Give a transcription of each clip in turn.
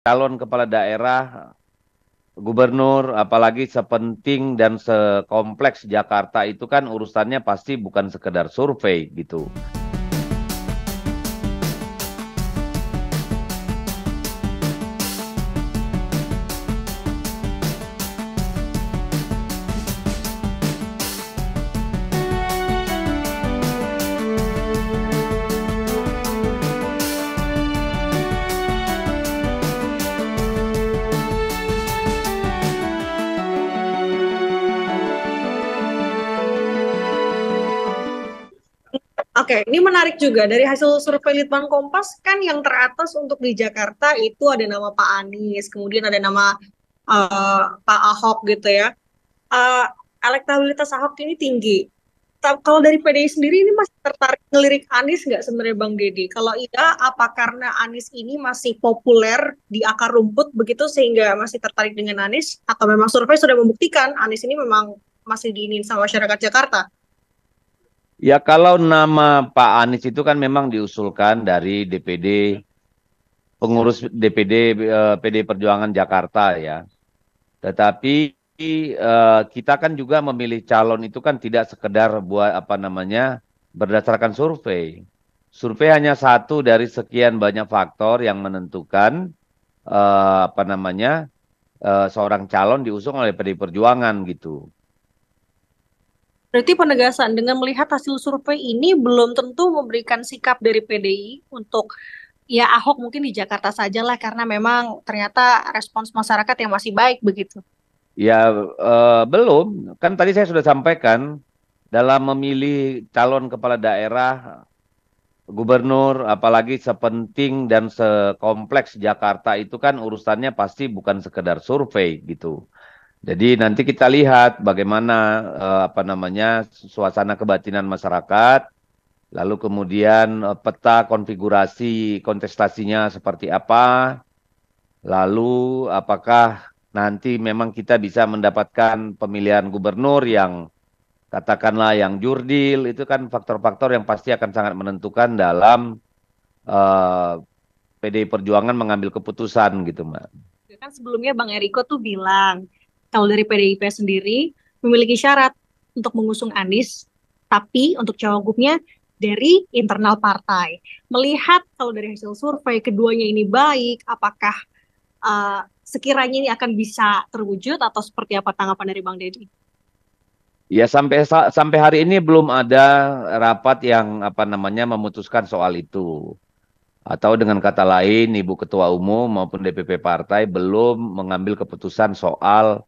calon kepala daerah, gubernur, apalagi sepenting dan sekompleks Jakarta itu kan urusannya pasti bukan sekedar survei gitu. Oke, ini menarik juga. Dari hasil survei Litbang Kompas, kan yang teratas untuk di Jakarta itu ada nama Pak Anies, kemudian ada nama Pak Ahok gitu ya. Eh, Elektabilitas Ahok ini tinggi. Kalau dari PDI sendiri ini masih tertarik ngelirik Anies nggak sebenarnya Bang Deddy? Kalau iya, apa karena Anies ini masih populer di akar rumput begitu sehingga masih tertarik dengan Anies? Atau memang survei sudah membuktikan Anies ini memang masih diingin sama masyarakat Jakarta? Ya kalau nama Pak Anies itu kan memang diusulkan dari DPD, pengurus DPD PD Perjuangan Jakarta ya. Tetapi kita kan juga memilih calon itu kan tidak sekedar buat apa namanya berdasarkan survei. Survei hanya satu dari sekian banyak faktor yang menentukan apa namanya seorang calon diusung oleh PD Perjuangan gitu. Berarti penegasan dengan melihat hasil survei ini belum tentu memberikan sikap dari PDI untuk ya Ahok mungkin di Jakarta saja lah karena memang ternyata respons masyarakat yang masih baik begitu. Ya belum, kan tadi saya sudah sampaikan dalam memilih calon kepala daerah, gubernur, apalagi sepenting dan sekompleks Jakarta itu kan urusannya pasti bukan sekedar survei gitu. Jadi nanti kita lihat bagaimana apa namanya suasana kebatinan masyarakat, lalu kemudian peta konfigurasi kontestasinya seperti apa, lalu apakah nanti memang kita bisa mendapatkan pemilihan gubernur yang katakanlah yang jurdil, itu kan faktor-faktor yang pasti akan sangat menentukan dalam eh, PDI Perjuangan mengambil keputusan gitu, Mbak. Kan sebelumnya Bang Eriko tuh bilang kalau dari PDIP sendiri memiliki syarat untuk mengusung Anies, tapi untuk cawagupnya dari internal partai. Melihat kalau dari hasil survei keduanya ini baik, apakah sekiranya ini akan bisa terwujud atau seperti apa tanggapan dari Bang Deddy? Ya sampai hari ini belum ada rapat yang apa namanya memutuskan soal itu. Atau dengan kata lain, Ibu Ketua Umum maupun DPP Partai belum mengambil keputusan soal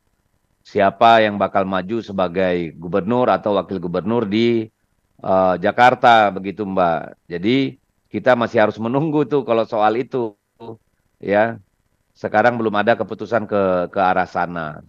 siapa yang bakal maju sebagai gubernur atau wakil gubernur di Jakarta, begitu Mbak. Jadi kita masih harus menunggu tuh kalau soal itu, ya. Sekarang belum ada keputusan ke arah sana.